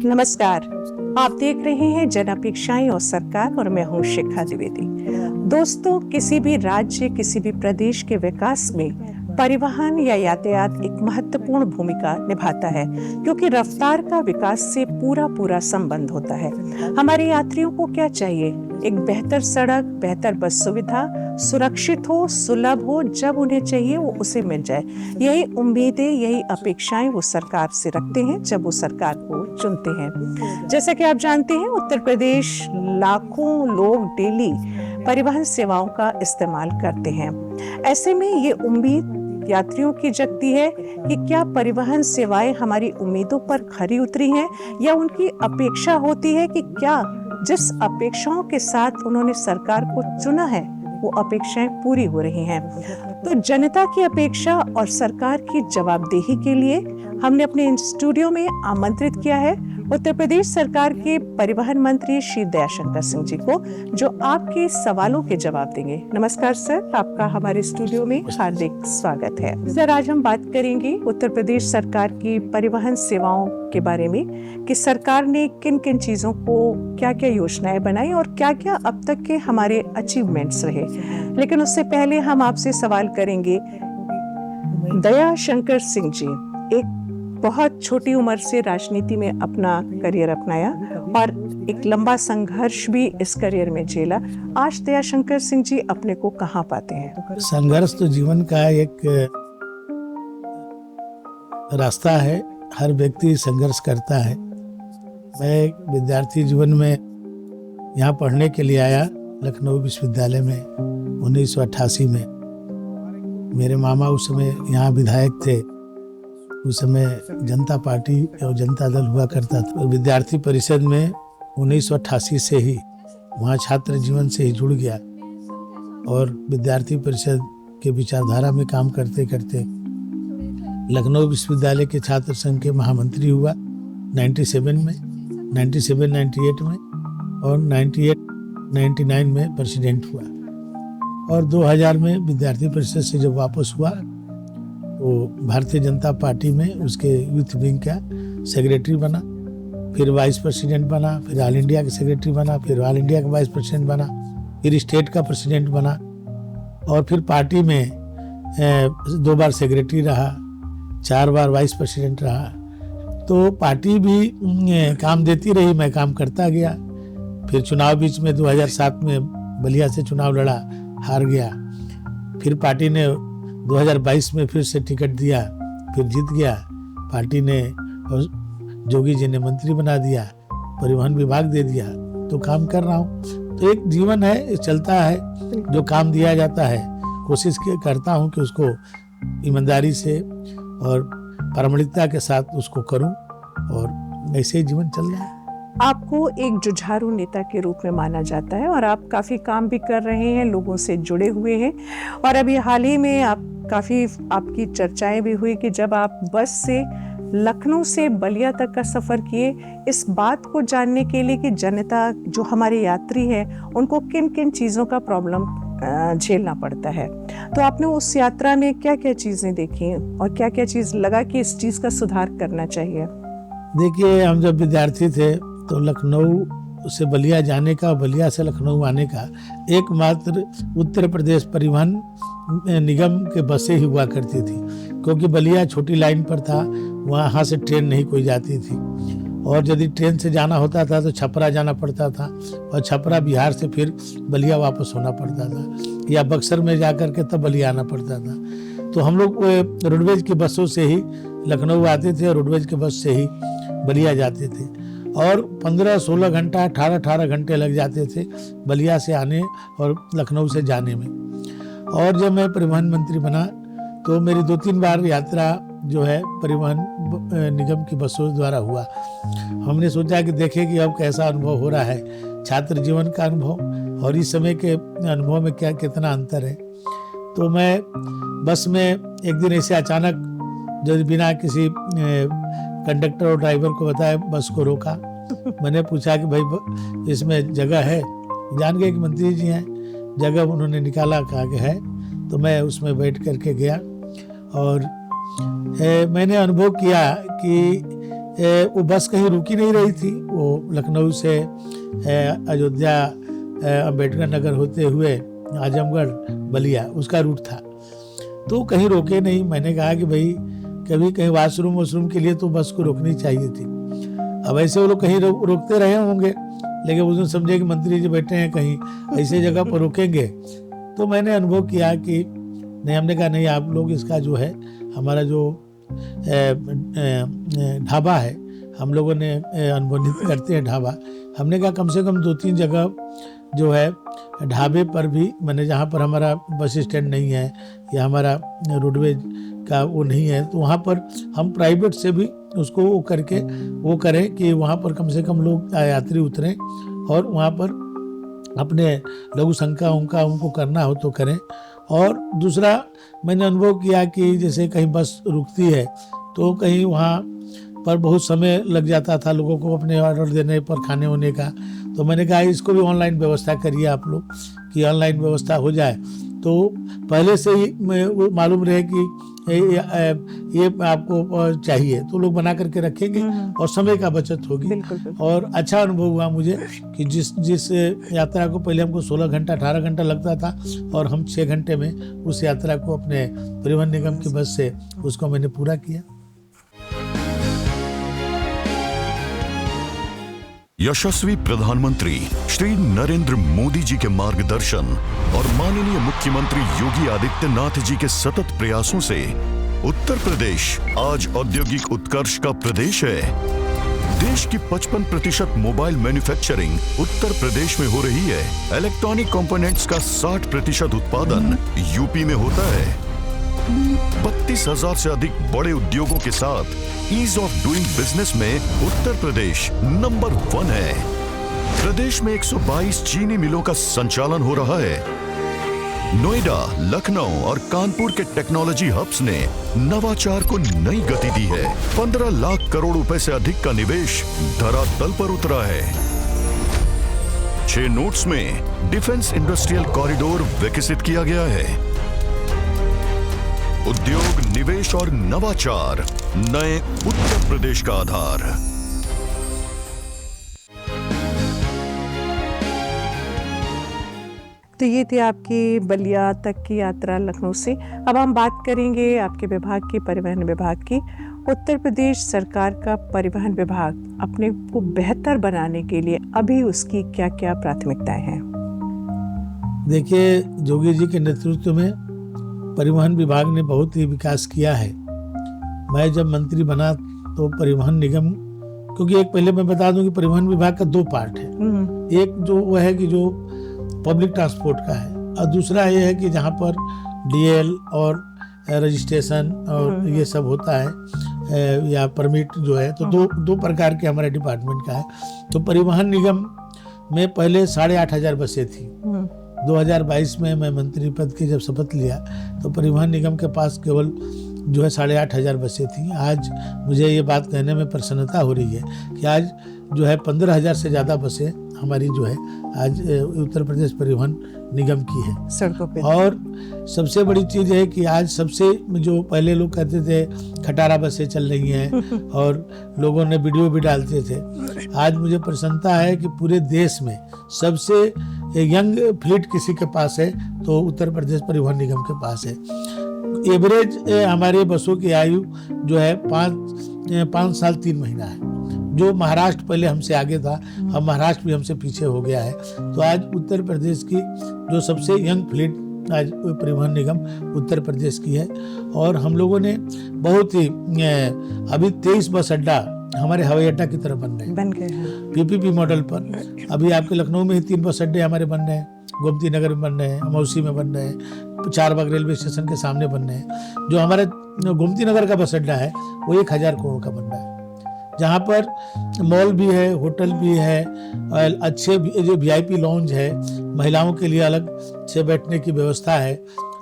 नमस्कार, आप देख रहे हैं जन अपेक्षाएं और सरकार और मैं हूं शिखा द्विवेदी। दोस्तों, किसी भी राज्य, किसी भी प्रदेश के विकास में परिवहन या यातायात एक महत्वपूर्ण भूमिका निभाता है, क्योंकि रफ्तार का विकास से पूरा संबंध होता है। हमारे यात्रियों को क्या चाहिए? एक बेहतर सड़क, बेहतर बस सुविधा, सुरक्षित हो, सुलभ हो, जब उन्हें चाहिए वो उसे मिल जाए। यही उम्मीदें, यही अपेक्षाएं वो सरकार से रखते हैं जब वो सरकार को चुनते हैं। जैसा कि आप जानते हैं, उत्तर प्रदेश लाखों लोग डेली परिवहन सेवाओं का इस्तेमाल करते हैं। ऐसे में ये उम्मीद यात्रियों की जगती है कि क्या परिवहन सेवाएं हमारी उम्मीदों पर खरी उतरी हैं, या उनकी अपेक्षा होती है कि क्या जिस अपेक्षाओं के साथ उन्होंने सरकार को चुना है वो अपेक्षाएं पूरी हो रही हैं। तो जनता की अपेक्षा और सरकार की जवाबदेही के लिए हमने अपने स्टूडियो में आमंत्रित किया है उत्तर प्रदेश सरकार के परिवहन मंत्री श्री दयाशंकर सिंह जी को, जो आपके सवालों के जवाब देंगे। नमस्कार सर, आपका हमारे स्टूडियो में हार्दिक स्वागत है। सर, आज हम बात करेंगे उत्तर प्रदेश सरकार की परिवहन सेवाओं के बारे में कि सरकार ने किन किन चीजों को, क्या क्या योजनाएं बनाई और क्या क्या अब तक के हमारे अचीवमेंट्स रहे। लेकिन उससे पहले हम आपसे सवाल करेंगे। दयाशंकर सिंह जी एक बहुत छोटी उम्र से राजनीति में अपना करियर अपनाया और एक लंबा संघर्ष भी इस करियर में झेला। आज दयाशंकर सिंह जी अपने को कहाँ पाते हैं? संघर्ष तो जीवन का एक रास्ता है, हर व्यक्ति संघर्ष करता है। मैं विद्यार्थी जीवन में यहाँ पढ़ने के लिए आया लखनऊ विश्वविद्यालय में 1988 में। मेरे मामा उस समय यहाँ विधायक थे। उस समय जनता पार्टी और जनता दल हुआ करता था। विद्यार्थी परिषद में 1988 से ही वहाँ छात्र जीवन से ही जुड़ गया और विद्यार्थी परिषद के विचारधारा में काम करते करते लखनऊ विश्वविद्यालय के छात्र संघ के महामंत्री हुआ 97 में, 97-98 में और 98-99 में प्रेसिडेंट हुआ। और 2000 में विद्यार्थी परिषद से जब वापस हुआ वो भारतीय जनता पार्टी में उसके यूथ विंग का सेक्रेटरी बना, फिर वाइस प्रेसिडेंट बना, फिर ऑल इंडिया का सेक्रेटरी बना, फिर ऑल इंडिया का वाइस प्रेसिडेंट बना, फिर स्टेट का प्रेसिडेंट बना और फिर पार्टी में 2 बार सेक्रेटरी रहा, 4 बार वाइस प्रेसिडेंट रहा। तो पार्टी भी काम देती रही, मैं काम करता गया। फिर चुनाव बीच में 2007 में बलिया से चुनाव लड़ा, हार गया। फिर पार्टी ने 2022 में फिर से टिकट दिया, फिर जीत गया। पार्टी ने और जोगी जी ने मंत्री बना दिया, परिवहन विभाग दे दिया, तो काम कर रहा हूँ। तो एक जीवन है, चलता है। जो काम दिया जाता है कोशिश करता हूँ कि उसको ईमानदारी से और प्रामाणिकता के साथ उसको करूँ और ऐसे ही जीवन चल रहा है। आपको एक जुझारू नेता के रूप में माना जाता है और आप काफ़ी काम भी कर रहे हैं, लोगों से जुड़े हुए हैं। और अभी हाल ही में आपकी चर्चाएं भी हुई कि जब आप बस से लखनऊ से बलिया तक का सफ़र किए, इस बात को जानने के लिए कि जनता, जो हमारे यात्री हैं, उनको किन किन चीज़ों का प्रॉब्लम झेलना पड़ता है। तो आपने उस यात्रा में क्या क्या चीज़ें देखी और क्या क्या चीज़ लगा कि इस चीज़ का सुधार करना चाहिए? देखिए, हम जब विद्यार्थी थे तो लखनऊ से बलिया जाने का, बलिया से लखनऊ आने का एकमात्र उत्तर प्रदेश परिवहन निगम के बसें ही हुआ करती थी, क्योंकि बलिया छोटी लाइन पर था, वहाँ से ट्रेन नहीं कोई जाती थी। और यदि ट्रेन से जाना होता था तो छपरा जाना पड़ता था और छपरा बिहार से फिर बलिया वापस होना पड़ता था, या बक्सर में जा कर के तब बलिया आना पड़ता था। तो हम लोग रोडवेज की बसों से ही लखनऊ आते थे और रोडवेज के बस से ही बलिया जाते थे। और 15-16 घंटा, 18-18 घंटे लग जाते थे बलिया से आने और लखनऊ से जाने में। और जब मैं परिवहन मंत्री बना तो मेरी 2-3 बार यात्रा जो है परिवहन निगम की बसों द्वारा हुआ। हमने सोचा कि देखें कि अब कैसा अनुभव हो रहा है, छात्र जीवन का अनुभव और इस समय के अनुभव में क्या कितना अंतर है। तो मैं बस में एक दिन ऐसे अचानक, जो बिना किसी कंडक्टर और ड्राइवर को बताया, बस को रोका। मैंने पूछा कि भाई इसमें जगह है? जान गए कि मंत्री जी हैं। जगह उन्होंने निकाला, कहा कि है। तो मैं उसमें बैठ करके गया और मैंने अनुभव किया कि वो बस कहीं रुकी नहीं रही थी। वो लखनऊ से अयोध्या, अम्बेडकर नगर होते हुए आजमगढ़, बलिया उसका रूट था। तो कहीं रोके नहीं। मैंने कहा कि भाई कभी कहीं वाशरूम के लिए तो बस को रोकनी चाहिए थी। अब ऐसे वो लोग कहीं रोकते रहे होंगे, लेकिन उसने समझे कि मंत्री जी बैठे हैं, कहीं ऐसे जगह पर रोकेंगे। तो मैंने अनुभव किया कि नहीं, हमने कहा नहीं, आप लोग इसका जो है, हमारा जो ढाबा है, हम लोगों ने अनुबंधित करते हैं ढाबा। हमने कहा कम से कम 2-3 जगह जो है ढाबे पर भी, मैंने जहाँ पर हमारा बस स्टैंड नहीं है या हमारा रोडवेज का वो नहीं है, तो वहाँ पर हम प्राइवेट से भी उसको वो करके वो करें कि वहाँ पर कम से कम लोग यात्री उतरें और वहाँ पर अपने लघु शंका उनको करना हो तो करें। और दूसरा मैंने अनुभव किया कि जैसे कहीं बस रुकती है तो कहीं वहाँ पर बहुत समय लग जाता था लोगों को अपने ऑर्डर देने पर, खाने होने का। तो मैंने कहा इसको भी ऑनलाइन व्यवस्था करिए आप लोग, कि ऑनलाइन व्यवस्था हो जाए तो पहले से ही वो मालूम रहे कि ये आपको चाहिए, तो लोग बना करके रखेंगे और समय का बचत होगी। बिल्कुल। और अच्छा अनुभव हुआ मुझे कि जिस यात्रा को पहले हमको 16 घंटा 18 घंटा लगता था, और हम 6 घंटे में उस यात्रा को अपने परिवहन निगम की बस से उसको मैंने पूरा किया। यशस्वी प्रधानमंत्री श्री नरेंद्र मोदी जी के मार्गदर्शन और माननीय मुख्यमंत्री योगी आदित्यनाथ जी के सतत प्रयासों से उत्तर प्रदेश आज औद्योगिक उत्कर्ष का प्रदेश है। देश की 55% मोबाइल मैन्युफैक्चरिंग उत्तर प्रदेश में हो रही है। इलेक्ट्रॉनिक कंपोनेंट्स का 60% उत्पादन यूपी में होता है। 32,000 से अधिक बड़े उद्योगों के साथ ईज ऑफ डूइंग बिजनेस में उत्तर प्रदेश नंबर 1 है। प्रदेश में 122 चीनी मिलों का संचालन हो रहा है। नोएडा, लखनऊ और कानपुर के टेक्नोलॉजी हब्स ने नवाचार को नई गति दी है। 15 लाख करोड़ रुपए से अधिक का निवेश धरातल पर उतरा है। 6 नोड्स में डिफेंस इंडस्ट्रियल कॉरिडोर विकसित किया गया है। उद्योग, निवेश और नवाचार नए उत्तर प्रदेश का आधार। तो ये थी आपकी बलिया तक की यात्रा लखनऊ से। अब हम बात करेंगे आपके विभाग की, परिवहन विभाग की। उत्तर प्रदेश सरकार का परिवहन विभाग अपने को बेहतर बनाने के लिए अभी उसकी क्या क्या प्राथमिकताएं हैं? देखिए, जोगी जी के नेतृत्व में परिवहन विभाग ने बहुत ही विकास किया है। मैं जब मंत्री बना तो परिवहन निगम, क्योंकि एक पहले मैं बता दूं कि परिवहन विभाग का 2 पार्ट है। एक जो वो है कि जो पब्लिक ट्रांसपोर्ट का है, और दूसरा ये है कि जहाँ पर डीएल और रजिस्ट्रेशन और ये सब होता है या परमिट जो है, तो दो प्रकार के हमारे डिपार्टमेंट का है। तो परिवहन निगम में पहले 8,500 बसें थी। 2022 में मैं मंत्री पद की जब शपथ लिया तो परिवहन निगम के पास केवल जो है 8,500 बसें थी। आज मुझे ये बात कहने में प्रसन्नता हो रही है कि आज जो है 15,000 से ज़्यादा बसें हमारी जो है आज उत्तर प्रदेश परिवहन निगम की है सड़कों पे। और सबसे बड़ी चीज़ है कि आज सबसे, जो पहले लोग कहते थे खटारा बसें चल रही हैं और लोगों ने वीडियो भी डालते थे, आज मुझे प्रसन्नता है कि पूरे देश में सबसे यंग फ्लीट किसी के पास है तो उत्तर प्रदेश परिवहन निगम के पास है। एवरेज हमारे बसों की आयु जो है 5 साल 3 महीना है। जो महाराष्ट्र पहले हमसे आगे था, अब महाराष्ट्र भी हमसे पीछे हो गया है। तो आज उत्तर प्रदेश की जो सबसे यंग फ्लीट आज परिवहन निगम उत्तर प्रदेश की है। और हम लोगों ने बहुत ही अभी 23 बस अड्डा हमारे हवाई अड्डा की तरफ बन गए हैं पीपीपी मॉडल पर। अभी आपके लखनऊ में ही 3 बस अड्डे हमारे बन रहे हैं, गोमती नगर में बन रहे हैं, अमौसी में बन रहे हैं, चारबाग रेलवे स्टेशन के सामने बन रहे हैं। जो हमारा गोमती नगर का बस अड्डा है वो 1,000 करोड़ का बन रहा है, जहाँ पर मॉल भी है, होटल भी है, अच्छे जो वीआईपी लॉन्ज है, महिलाओं के लिए अलग से बैठने की व्यवस्था है,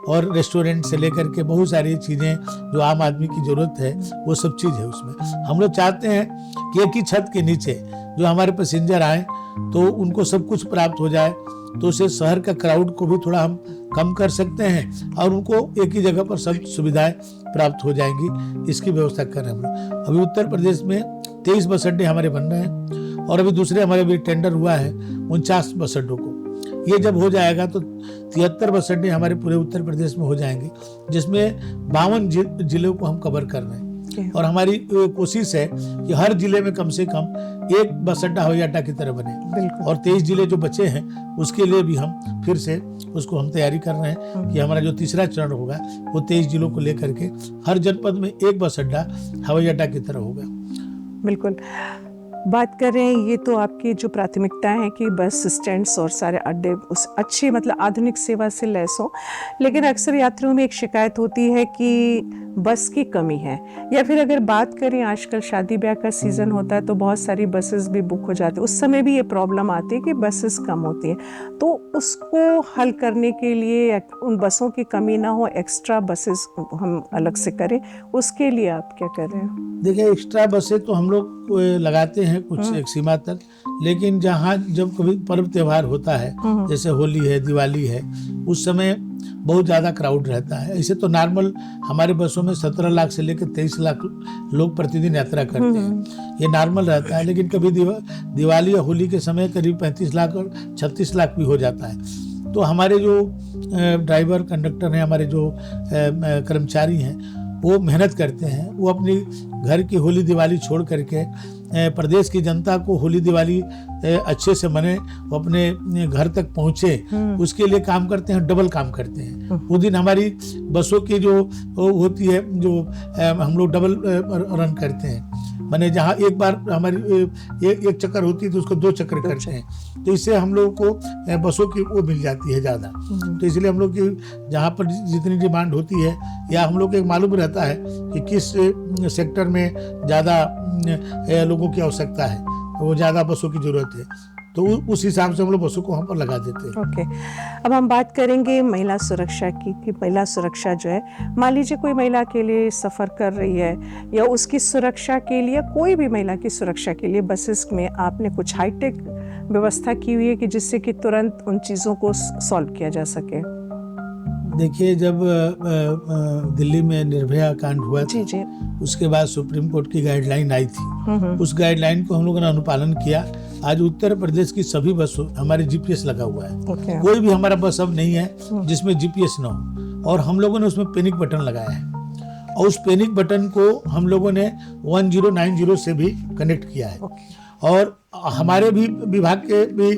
और रेस्टोरेंट से लेकर के बहुत सारी चीज़ें जो आम आदमी की ज़रूरत है वो सब चीज़ है उसमें। हम लोग चाहते हैं कि एक ही छत के नीचे जो हमारे पैसेंजर आए तो उनको सब कुछ प्राप्त हो जाए, तो उससे शहर का क्राउड को भी थोड़ा हम कम कर सकते हैं और उनको एक ही जगह पर सब सुविधाएं प्राप्त हो जाएंगी। इसकी व्यवस्था कर रहे हैं हम लोग। अभी उत्तर प्रदेश में 23 बस अड्डे हमारे बन रहे हैं और अभी दूसरे हमारे भी टेंडर हुआ है 49 बस अड्डों को। ये जब हो जाएगा तो 73 बस अड्डे हमारे पूरे उत्तर प्रदेश में हो जाएंगे, जिसमें 52 जिलों को हम कवर कर रहे हैं। और हमारी कोशिश है कि हर जिले में कम से कम एक बस अड्डा हवाई अड्डा की तरह बने। और 23 जिले जो बचे हैं उसके लिए भी हम फिर से उसको हम तैयारी कर रहे हैं कि हमारा जो तीसरा चरण होगा वो 23 जिलों को लेकर के हर जनपद में एक बस अड्डा हवाई अड्डा की तरह होगा। बिल्कुल, बात कर रहे हैं, ये तो आपकी जो प्राथमिकता है कि बस स्टैंड्स और सारे अड्डे उस अच्छी मतलब आधुनिक सेवा से लैस हो, लेकिन अक्सर यात्रियों में एक शिकायत होती है कि बस की कमी है, या फिर अगर बात करें आजकल शादी ब्याह का सीज़न होता है तो बहुत सारी बसेस भी बुक हो जाती है, उस समय भी ये प्रॉब्लम आती है कि बसेस कम होती हैं। तो उसको हल करने के लिए उन बसों की कमी ना हो, एक्स्ट्रा बसेस हम अलग से करें, उसके लिए आप क्या कर रहे हैं? देखिए, एक्स्ट्रा बसें तो हम लोग लगाते हैं कुछ एक सीमा तक, लेकिन जहाँ जब कभी पर्व त्योहार होता है जैसे होली है, दिवाली है, उस समय बहुत ज़्यादा क्राउड रहता है। ऐसे तो नॉर्मल हमारे बसों में 17 लाख से लेकर 23 लाख लोग प्रतिदिन यात्रा करते हैं, ये नॉर्मल रहता है। लेकिन कभी दिवाली या होली के समय करीब 35 लाख और 36 लाख भी हो जाता है। तो हमारे जो ड्राइवर कंडक्टर हैं, हमारे जो कर्मचारी हैं, वो मेहनत करते हैं। वो अपनी घर की होली दिवाली छोड़ करके प्रदेश की जनता को होली दिवाली अच्छे से मने, वो अपने घर तक पहुँचे, उसके लिए काम करते हैं, डबल काम करते हैं। उस दिन हमारी बसों की जो होती है, जो हम लोग डबल रन करते हैं, माने जहाँ एक बार हमारी एक चक्कर होती है तो उसको 2 चक्कर करते हैं। तो इससे हम लोगों को बसों की वो मिल जाती है ज़्यादा। तो इसलिए हम लोग की जहाँ पर जितनी डिमांड होती है, या हम लोग को एक मालूम रहता है कि किस सेक्टर में ज़्यादा लोगों की आवश्यकता है, तो वो ज़्यादा बसों की ज़रूरत है, तो उस हिसाब से हम लोग बसों को वहाँ पर लगा देते हैं। ओके, अब हम बात करेंगे महिला सुरक्षा की कि महिला सुरक्षा जो है, मान लीजिए कोई महिला अकेले सफ़र कर रही है, या उसकी सुरक्षा के लिए, कोई भी महिला की सुरक्षा के लिए बसेस में आपने कुछ हाईटेक व्यवस्था की हुई है कि जिससे कि तुरंत उन चीज़ों को सॉल्व किया जा सके? देखिए, जब दिल्ली में निर्भया कांड हुआ था, जी, उसके बाद सुप्रीम कोर्ट की गाइडलाइन आई थी, उस गाइडलाइन को हम लोगों ने अनुपालन किया। आज उत्तर प्रदेश की सभी बसों हमारे जीपीएस लगा हुआ है। कोई भी हमारा बस अब नहीं है जिसमें जीपीएस ना हो, और हम लोगों ने उसमें पैनिक बटन लगाया है, और उस पैनिक बटन को हम लोगों ने 1090 से भी कनेक्ट किया है। और हमारे भी विभाग के भी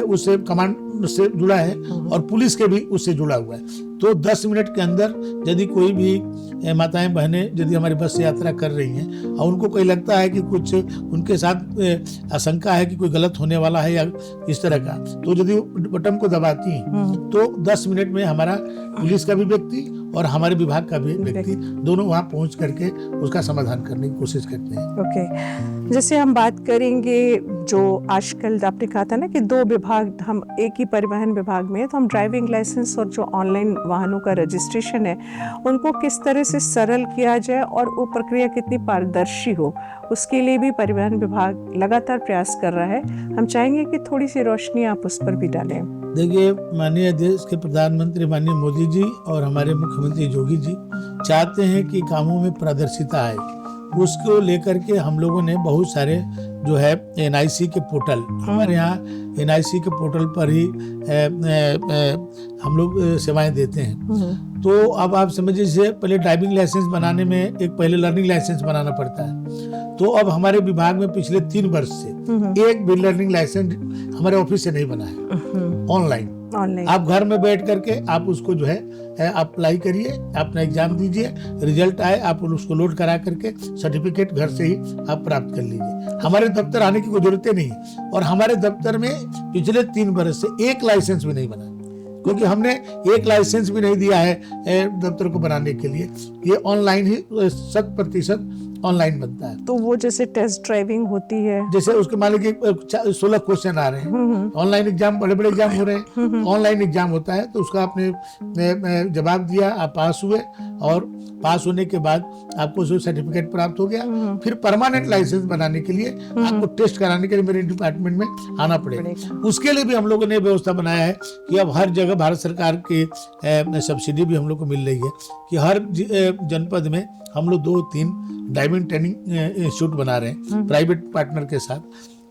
उससे कमांड से जुड़ा है, और पुलिस के भी उससे जुड़ा हुआ है। तो 10 मिनट के अंदर यदि कोई भी माताएं बहनें यदि हमारी बस से यात्रा कर रही हैं और उनको कोई लगता है कि कुछ उनके साथ आशंका है कि कोई गलत होने वाला है या इस तरह का, तो यदि बटन को दबाती हैं तो 10 मिनट में हमारा पुलिस का भी व्यक्ति और हमारे विभाग का भी व्यक्ति दोनों वहाँ पहुँच करके उसका समाधान करने की कोशिश करते हैं। ओके, जैसे हम बात करेंगे, जो आजकल आपने कहा था ना कि 2 विभाग हम एक ही परिवहन विभाग में है, तो हम ड्राइविंग लाइसेंस और जो ऑनलाइन वाहनों का रजिस्ट्रेशन है, उनको किस तरह से सरल किया जाए और वो प्रक्रिया कितनी पारदर्शी हो, उसके लिए भी परिवहन विभाग लगातार प्रयास कर रहा है। हम चाहेंगे कि थोड़ी सी रोशनी आप उस पर भी डालें। देखिए, माननीय देश के प्रधानमंत्री माननीय मोदी जी और हमारे मुख्यमंत्री योगी जी चाहते हैं कि कामों में पारदर्शिता आए। उसको लेकर के हम लोगों ने बहुत सारे जो है एनआईसी के पोर्टल, हमारे यहाँ एनआईसी के पोर्टल पर ही हम लोग सेवाएं देते हैं। तो अब आप समझिए, जैसे पहले ड्राइविंग लाइसेंस बनाने में एक पहले लर्निंग लाइसेंस बनाना पड़ता है, तो अब हमारे विभाग में पिछले 3 वर्ष से एक भी लर्निंग लाइसेंस हमारे ऑफिस से नहीं बना है। ऑनलाइन आप घर में बैठ करके आप उसको जो है आप अप्लाई करिए, अपना एग्जाम दीजिए, रिजल्ट आए आप उसको लोड करा करके सर्टिफिकेट घर से ही आप प्राप्त कर लीजिए। हमारे दफ्तर आने की कोई जरूरत नहीं है, और हमारे दफ्तर में पिछले 3 वर्ष से एक लाइसेंस भी नहीं बना, क्योंकि हमने एक लाइसेंस भी नहीं दिया है दफ्तर को बनाने के लिए। ये ऑनलाइन ही 100% ऑनलाइन बनता है। तो वो जैसे टेस्ट ड्राइविंग होती है, जैसे उसके मान लीजिए 16 क्वेश्चन आ रहे हैं, ऑनलाइन एग्जाम, बड़े बड़े एग्जाम हो रहे हैं, ऑनलाइन एग्जाम होता है, तो उसका आपने जवाब दिया, आप पास हुए, और पास होने के बाद आपको जो सर्टिफिकेट प्राप्त हो गया। फिर परमानेंट लाइसेंस बनाने के लिए आपको टेस्ट कराने के लिए मेरे डिपार्टमेंट में आना पड़ेगा। उसके लिए भी हम लोगों ने व्यवस्था बनाया है कि अब हर जगह भारत सरकार की सब्सिडी भी हम लोग को मिल रही है कि हर जनपद में हम लोग 2-3 ड्राइविंग ट्रेनिंग इंस्टीट्यूट बना रहे हैं प्राइवेट पार्टनर के साथ।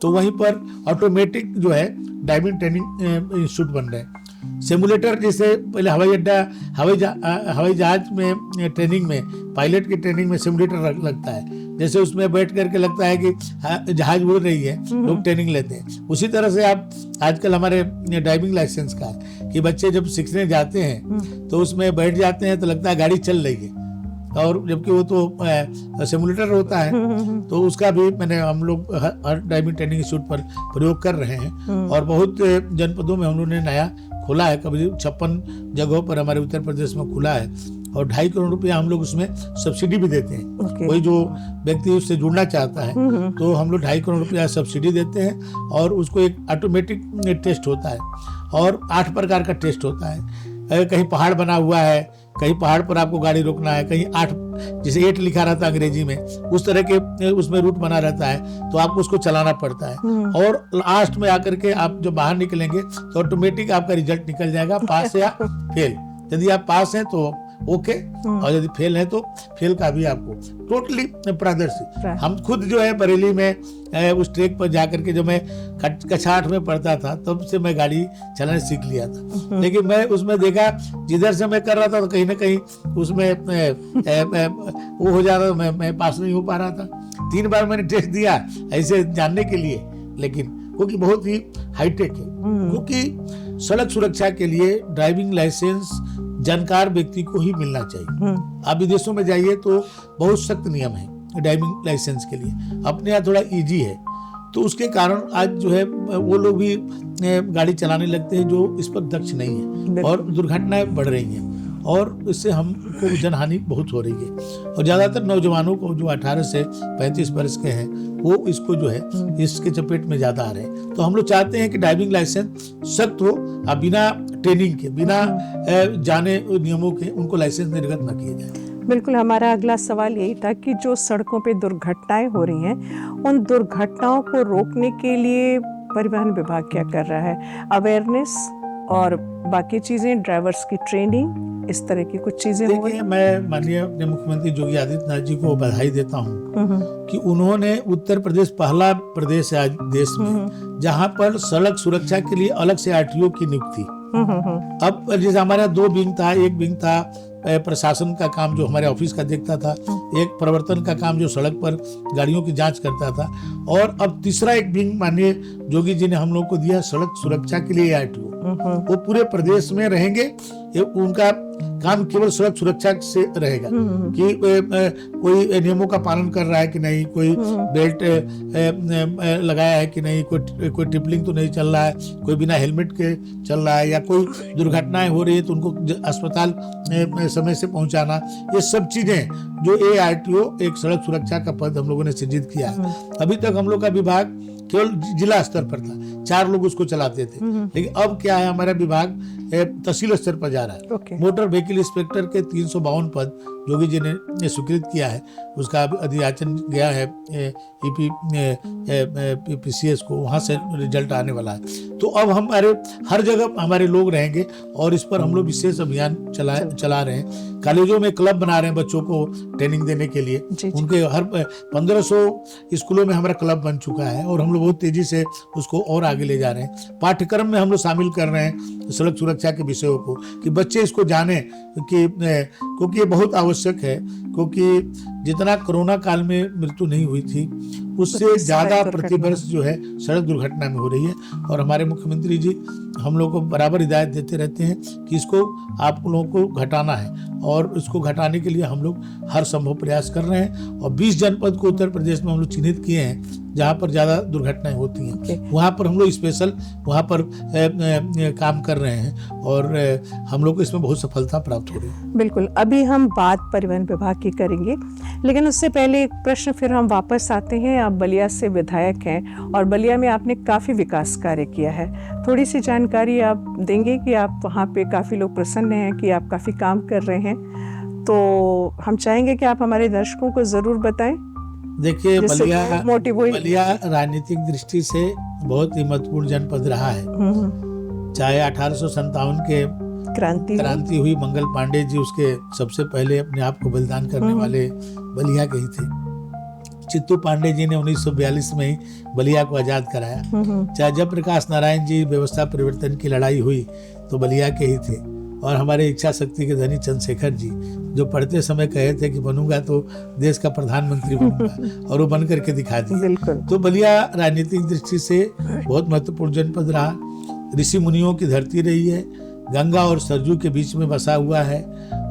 तो वहीं पर ऑटोमेटिक जो है ड्राइविंग ट्रेनिंग इंस्टीट्यूट बन रहे हैं। सिमुलेटर, जैसे पहले हवाई जहाज में ट्रेनिंग में, पायलट की ट्रेनिंग में सिमुलेटर लगता है, जैसे उसमें बैठ करके लगता है कि जहाज उड़ रही है, लोग ट्रेनिंग लेते हैं। उसी तरह से आप आजकल हमारे ड्राइविंग लाइसेंस का है कि बच्चे जब सीखने जाते हैं तो उसमें बैठ जाते हैं तो लगता है गाड़ी चल रही है, और जबकि वो तो सिमुलेटर होता है। तो उसका भी हम लोग हर ड्राइविंग ट्रेनिंग इंस्टीट्यूट पर प्रयोग कर रहे हैं, और बहुत जनपदों में हम लोगों ने नया खुला है, कभी 56 जगहों पर हमारे उत्तर प्रदेश में खुला है, और 2.5 करोड़ रुपया हम लोग उसमें सब्सिडी भी देते हैं। कोई जो व्यक्ति उससे जुड़ना चाहता है तो हम लोग 2.5 करोड़ रुपया सब्सिडी देते हैं, और उसको एक ऑटोमेटिक टेस्ट होता है, और 8 प्रकार का टेस्ट होता है। कहीं पहाड़ बना हुआ है, कहीं पहाड़ पर आपको गाड़ी रोकना है, कहीं 8 जैसे 8 लिखा रहता है अंग्रेजी में, उस तरह के उसमें रूट बना रहता है, तो आपको उसको चलाना पड़ता है। और लास्ट में आकर के आप जब बाहर निकलेंगे तो ऑटोमेटिक आपका रिजल्ट निकल जाएगा, पास या फेल। यदि आप पास हैं तो ओके, और यदि फेल है तो फेल का भी आपको टोटली पारदर्शी। हम खुद जो है बरेली में उस ट्रैक पर जाकर के, जब मैं कक्षा 8 में पढ़ता था तब से मैं गाड़ी चलाना सीख लिया था, लेकिन मैं उसमें देखा जिधर से मैं कर रहा था तो कहीं ना कहीं उसमें वो हो जा रहा, मैं पास नहीं हो पा रहा था। 3 बार मैंने टेस्ट दिया ऐसे जानने के लिए, लेकिन क्योंकि बहुत ही हाईटेक है, क्योंकि सड़क सुरक्षा के लिए ड्राइविंग लाइसेंस जानकार व्यक्ति को ही मिलना चाहिए। आप विदेशों में जाइए तो बहुत सख्त नियम है ड्राइविंग लाइसेंस के लिए, अपने यहाँ थोड़ा इजी है, तो उसके कारण आज जो है वो लोग भी गाड़ी चलाने लगते हैं जो इस पर दक्ष नहीं है, और दुर्घटनाएं बढ़ रही हैं, और इससे हमको जनहानि बहुत हो रही है। और ज़्यादातर नौजवानों को जो 18 से 35 वर्ष के हैं वो इसको जो है इसके चपेट में ज़्यादा आ रहे हैं। तो हम लोग चाहते हैं कि ड्राइविंग लाइसेंस सख्त हो, और बिना ट्रेनिंग के, बिना जाने नियमों के उनको लाइसेंस निर्गत न किए जाए। बिल्कुल, हमारा अगला सवाल यही था कि जो सड़कों पे दुर्घटनाएं हो रही हैं, उन दुर्घटनाओं को रोकने के लिए परिवहन विभाग क्या कर रहा है? अवेयरनेस और बाकी चीजें, ड्राइवर्स की ट्रेनिंग, इस तरह की कुछ चीजें हो रही हैं। मैं माननीय अपने मुख्यमंत्री योगी आदित्यनाथ जी को बधाई देता हूँ कि उन्होंने, उत्तर प्रदेश पहला प्रदेश है आज देश में जहाँ पर सड़क सुरक्षा के लिए अलग से आरटीओ की नियुक्ति। अब जैसे हमारे यहाँ 2 विंग था, एक विंग था प्रशासन का काम जो हमारे ऑफिस का देखता था, एक प्रवर्तन का काम जो सड़क पर गाड़ियों की जांच करता था, और अब तीसरा एक विंग माननीय योगी जी ने हम लोग को दिया सड़क सुरक्षा के लिए आरटीओ। वो पूरे प्रदेश में रहेंगे, उनका काम केवल सड़क सुरक्षा से रहेगा कि कोई नियमों का पालन कर रहा है कि नहीं, कोई बेल्ट लगाया है कि नहीं, कोई ट्रिपलिंग तो नहीं चल रहा है, कोई बिना हेलमेट के चल रहा है, या कोई दुर्घटनाएं हो रही है तो उनको अस्पताल समय से पहुंचाना, ये सब चीजें जो ARTO एक सड़क सुरक्षा का पद हम लोगों ने सृजित किया है। अभी तक हम लोग का विभाग केवल जिला स्तर पर था, 4 लोग उसको चलाते थे, लेकिन अब क्या है, हमारा विभाग तहसील स्तर पर जा रहा है। मोटर व्हीकल इंस्पेक्टर के 352 पद योगी जी ने स्वीकृत किया है, उसका अधियाचन गया है PCS को, वहां से रिजल्ट आने वाला है। तो अब हमारे हर जगह हमारे लोग रहेंगे, और इस पर हम लोग विशेष अभियान चला रहे हैं। कॉलेजों में क्लब बना रहे हैं बच्चों को ट्रेनिंग देने के लिए, उनके हर 1500 स्कूलों में हमारा क्लब बन चुका है, और हम लोग बहुत तेजी से उसको और आगे ले जा रहे हैं। पाठ्यक्रम में हम लोग शामिल कर रहे हैं सड़क सुरक्षा के विषयों को, कि बच्चे इसको जाने, क्योंकि ये बहुत आवश्यक है, क्योंकि जितना कोरोना काल में मृत्यु नहीं हुई थी उससे ज्यादा प्रतिवर्ष जो है सड़क दुर्घटना में हो रही है। और हमारे मुख्यमंत्री जी हम लोग को बराबर हिदायत देते रहते हैं कि इसको आप लोगों को घटाना है, और इसको घटाने के लिए हम लोग हर संभव प्रयास कर रहे हैं। और 20 जनपद को उत्तर प्रदेश में हम लोग चिन्हित किए हैं जहाँ पर ज्यादा दुर्घटनाएं होती हैं, वहाँ पर हम लोग स्पेशल वहाँ पर काम कर रहे हैं, और हम लोग को इसमें बहुत सफलता प्राप्त हो रही है। बिल्कुल, अभी हम बात परिवहन विभाग की करेंगे, लेकिन उससे पहले एक प्रश्न फिर हम वापस आते हैं। आप बलिया से विधायक हैं, और बलिया में आपने काफ़ी विकास कार्य किया है, थोड़ी सी जानकारी आप देंगे कि आप वहाँ पे काफ़ी लोग प्रसन्न हैं कि आप काफ़ी काम कर रहे हैं, तो हम चाहेंगे कि आप हमारे दर्शकों को ज़रूर बताएं। देखिए, बलिया राजनीतिक दृष्टि से बहुत ही महत्वपूर्ण जनपद रहा है। चाहे 1857 के क्रांति हुई, मंगल पांडे जी उसके सबसे पहले अपने आप को बलिदान करने वाले बलिया के ही थे। चित्तू पांडे जी ने 1942 में ही बलिया को आज़ाद कराया। चाहे जयप्रकाश नारायण जी व्यवस्था परिवर्तन की लड़ाई हुई तो बलिया के ही थे, और हमारे इच्छा शक्ति के धनी चंद्रशेखर जी जो पढ़ते समय कहे थे कि बनूंगा तो देश का प्रधानमंत्री बनूंगा, और वो बन करके दिखा दिया। तो बलिया राजनीतिक दृष्टि से बहुत महत्वपूर्ण जनपद रहा, ऋषि मुनियों की धरती रही है, गंगा और सरजू के बीच में बसा हुआ है,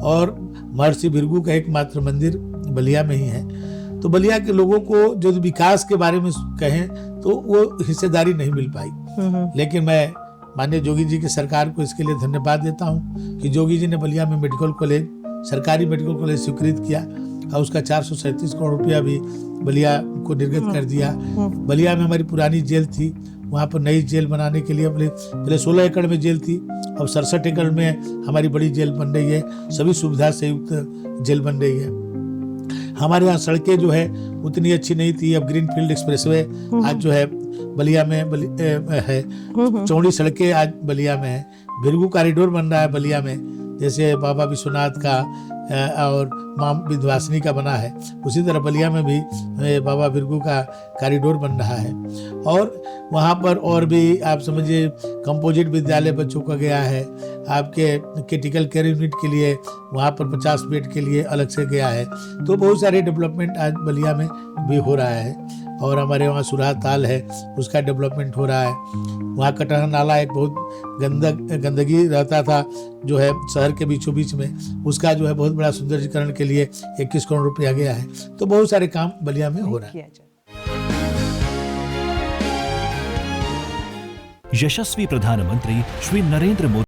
और महर्षि भृगु का एकमात्र मंदिर बलिया में ही है। तो बलिया के लोगों को जो विकास के बारे में कहें तो वो हिस्सेदारी नहीं मिल पाई, लेकिन मैं माननीय जोगी जी की सरकार को इसके लिए धन्यवाद देता हूँ कि जोगी जी ने बलिया में मेडिकल कॉलेज, सरकारी मेडिकल कॉलेज स्वीकृत किया, और उसका 437 करोड़ रुपया भी बलिया को निर्गत कर दिया। बलिया में हमारी पुरानी जेल थी, वहाँ पर नई जेल बनाने के लिए पहले 16 एकड़ में जेल थी, अब 67 एकड़ में हमारी बड़ी जेल बन रही है, सभी सुविधा से युक्त जेल बन रही है। हमारे यहाँ सड़कें जो है उतनी अच्छी नहीं थी, अब ग्रीनफील्ड एक्सप्रेसवे आज जो है बलिया में है, चौड़ी सड़कें आज बलिया में है, भृगु कॉरिडोर बन रहा है बलिया में, जैसे बाबा विश्वनाथ का और मां विंध्यवासिनी का बना है, उसी तरह बलिया में भी बाबा भृगु का कॉरिडोर बन रहा है। और वहाँ पर और भी आप समझिए कंपोजिट विद्यालय बच्चों का गया है, आपके क्रिटिकल केयर यूनिट के लिए वहाँ पर 50 बेड के लिए अलग से गया है। तो बहुत सारे डेवलपमेंट आज बलिया में भी हो रहा है, और हमारे वहाँ सुराह ताल है, उसका डेवलपमेंट हो रहा है। वहाँ कटहर नाला एक बहुत गंदगी रहता था जो है शहर के बीचों बीच में, उसका जो है बहुत बड़ा सुंदरीकरण के लिए 21 करोड़ रुपया गया है। तो बहुत सारे काम बलिया में हो रहा है। यशस्वी प्रधानमंत्री श्री नरेंद्र मोदी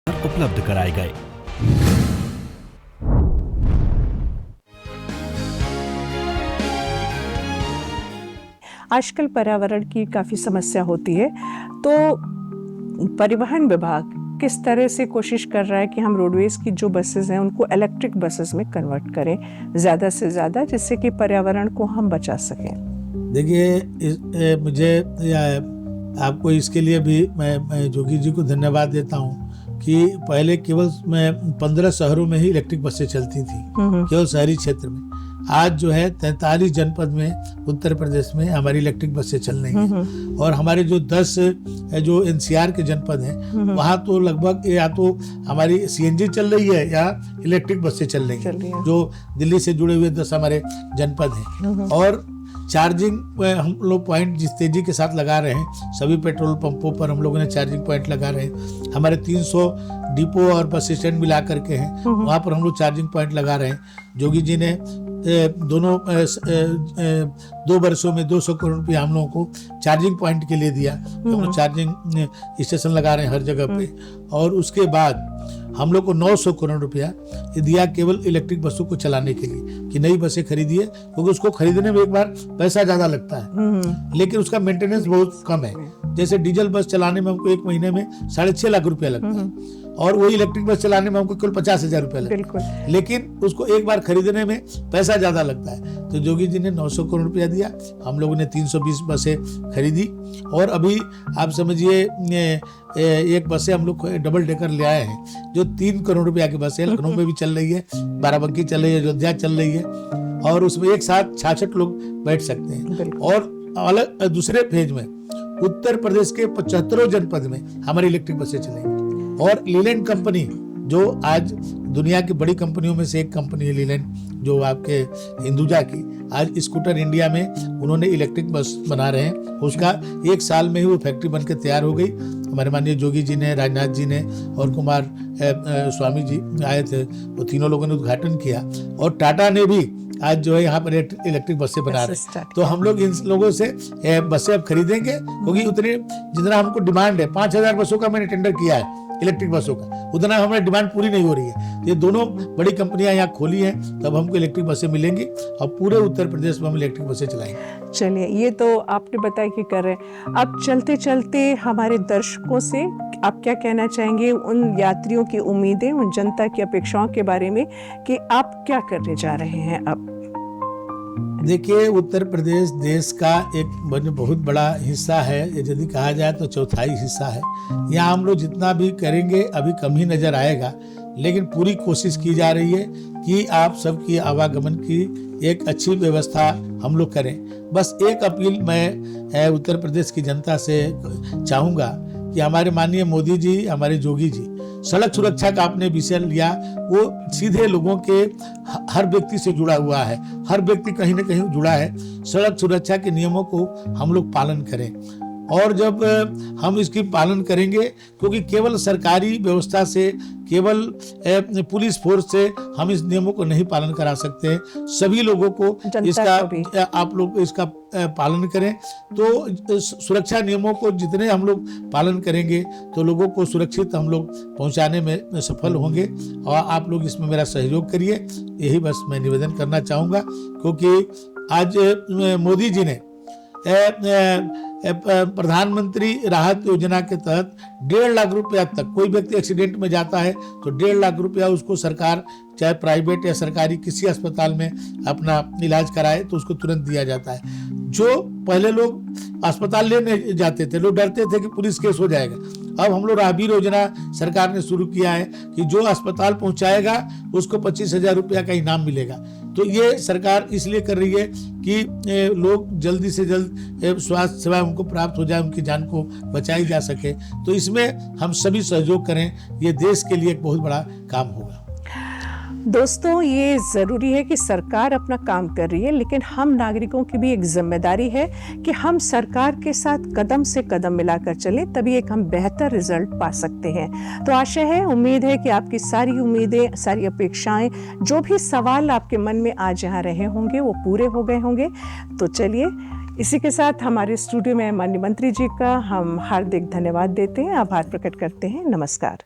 उपलब्ध कराए गए। आजकल पर्यावरण की काफ़ी समस्या होती है, तो परिवहन विभाग किस तरह से कोशिश कर रहा है कि हम रोडवेज की जो बसेस हैं उनको इलेक्ट्रिक बसेस में कन्वर्ट करें ज़्यादा से ज़्यादा, जिससे कि पर्यावरण को हम बचा सकें। देखिए मुझे आपको इसके लिए भी मैं जोगी जी को धन्यवाद देता हूँ कि पहले केवल 15 शहरों में ही इलेक्ट्रिक बसें चलती थी, केवल शहरी क्षेत्र में। आज जो है 43 जनपद में उत्तर प्रदेश में हमारी इलेक्ट्रिक बसें चल रही हैं, और हमारे जो 10 जो एनसीआर के जनपद हैं वहाँ तो लगभग या तो हमारी सीएनजी चल रही है या इलेक्ट्रिक बसें चल रही हैं, जो दिल्ली से जुड़े हुए 10 हमारे जनपद हैं। और चार्जिंग हम लोग पॉइंट जिस तेजी के साथ लगा रहे हैं, सभी पेट्रोल पंपों पर हम लोगों ने चार्जिंग पॉइंट लगा रहे हैं। हमारे 300 डिपो और बस स्टैंड मिला करके हैं, वहाँ पर हम लोग चार्जिंग पॉइंट लगा रहे हैं। जोगी जी ने दोनों 2 वर्षों में 200 करोड़ रुपया हम लोगों को चार्जिंग पॉइंट के लिए दिया, तो हम लोग चार्जिंग स्टेशन लगा रहे हैं हर जगह पे। और उसके बाद हम लोग को 900 करोड़ रुपया दिया केवल इलेक्ट्रिक बसों को चलाने के लिए, कि नई बसें खरीदिए, क्योंकि उसको खरीदने में एक बार पैसा ज्यादा लगता है, लेकिन उसका मेंटेनेंस बहुत कम है। जैसे डीजल बस चलाने में हमको 1 महीने में 6.5 लाख रुपया लगता है, और वही इलेक्ट्रिक बस चलाने में हमको केवल 50,000 रुपया लगता है, लेकिन उसको एक बार खरीदने में पैसा ज्यादा लगता है। तो जोगी जी ने 900 करोड़ रुपया दिया, हम लोगों ने 320 बसें खरीदी, और अभी आप समझिए एक बसें हम लोग डबल डेकर ले आए हैं जो 3 करोड़ रुपया की बस है। लखनऊ में भी चल रही है, बाराबंकी चल रही है, अयोध्या चल रही है, और उसमें एक साथ 66 लोग बैठ सकते हैं। और अलग दूसरे फेज में उत्तर प्रदेश के 75 जनपद में हमारी इलेक्ट्रिक बसें चलेंगी। और लीलैंड कंपनी जो आज दुनिया की बड़ी कंपनियों में से एक कंपनी है, लीलैंड जो आपके हिंदुजा की, आज स्कूटर इंडिया में उन्होंने इलेक्ट्रिक बस बना रहे हैं, उसका 1 साल में ही वो फैक्ट्री बनकर तैयार हो गई। हमारे माननीय योगी जी ने, राजनाथ जी ने और कुमार स्वामी जी आए थे, वो तीनों लोगों ने उद्घाटन किया। और टाटा ने भी आज जो है यहाँ पर इलेक्ट्रिक बसें बना रहे हैं। तो हम लोग इन लोगों से बसें अब खरीदेंगे, क्योंकि उतने जितना हमको डिमांड है, 5000 बसों का मैंने टेंडर किया है इलेक्ट्रिक बसों का, उतना हमारी डिमांड पूरी नहीं हो रही है। ये दोनों बड़ी कंपनियां यहाँ खोली हैं, तब हमको इलेक्ट्रिक बसें मिलेंगी और पूरे उत्तर प्रदेश में हम इलेक्ट्रिक बसें चलाएंगे। चलिए, ये तो आपने बताया कि कर रहे हैं। अब चलते चलते हमारे दर्शकों से आप क्या कहना चाहेंगे, उन यात्रियों की उम्मीदें, उन जनता की अपेक्षाओं के बारे में, कि आप क्या करने जा रहे हैं अब? देखिए, उत्तर प्रदेश देश का एक बहुत बड़ा हिस्सा है, यदि कहा जाए तो चौथाई हिस्सा है। यहाँ हम लोग जितना भी करेंगे अभी कम ही नजर आएगा, लेकिन पूरी कोशिश की जा रही है कि आप सबकी आवागमन की एक अच्छी व्यवस्था हम लोग करें। बस एक अपील मैं उत्तर प्रदेश की जनता से चाहूँगा कि हमारे माननीय मोदी जी, हमारे योगी जी, सड़क सुरक्षा का आपने विषय लिया, वो सीधे लोगों के हर व्यक्ति से जुड़ा हुआ है, हर व्यक्ति कहीं ना कहीं जुड़ा है। सड़क सुरक्षा के नियमों को हम लोग पालन करें, और जब हम इसकी पालन करेंगे, क्योंकि केवल सरकारी व्यवस्था से, केवल पुलिस फोर्स से हम इस नियमों को नहीं पालन करा सकते हैं। सभी लोगों को इसका, आप लोग इसका पालन करें, तो सुरक्षा नियमों को जितने हम लोग पालन करेंगे तो लोगों को सुरक्षित हम लोग पहुंचाने में सफल होंगे। और आप लोग इसमें मेरा सहयोग करिए, यही बस मैं निवेदन करना चाहूँगा। क्योंकि आज मोदी जी ने प्रधानमंत्री राहत योजना के तहत 1.5 लाख रुपया तक, कोई व्यक्ति एक्सीडेंट में जाता है तो 1.5 लाख रुपया उसको सरकार, चाहे प्राइवेट या सरकारी किसी अस्पताल में अपना इलाज कराए तो उसको तुरंत दिया जाता है। जो पहले लोग अस्पताल लेने जाते थे, लोग डरते थे कि पुलिस केस हो जाएगा, अब हम लोग राहगीर योजना सरकार ने शुरू किया है कि जो अस्पताल पहुंचाएगा उसको 25,000 रुपया का इनाम मिलेगा। तो ये सरकार इसलिए कर रही है कि लोग जल्दी से जल्द स्वास्थ्य सेवा उनको प्राप्त हो जाए, उनकी जान को बचाई जा सके। तो इसमें हम सभी सहयोग करें, ये देश के लिए एक बहुत बड़ा काम होगा। दोस्तों, ये ज़रूरी है कि सरकार अपना काम कर रही है, लेकिन हम नागरिकों की भी एक जिम्मेदारी है कि हम सरकार के साथ कदम से कदम मिलाकर चलें, तभी एक हम बेहतर रिजल्ट पा सकते हैं। तो आशा है, उम्मीद है कि आपकी सारी उम्मीदें, सारी अपेक्षाएं, जो भी सवाल आपके मन में आज यहाँ रहे होंगे, वो पूरे हो गए होंगे। तो चलिए, इसी के साथ हमारे स्टूडियो में माननीय मंत्री जी का हम हार्दिक धन्यवाद देते हैं, आभार प्रकट करते हैं। नमस्कार।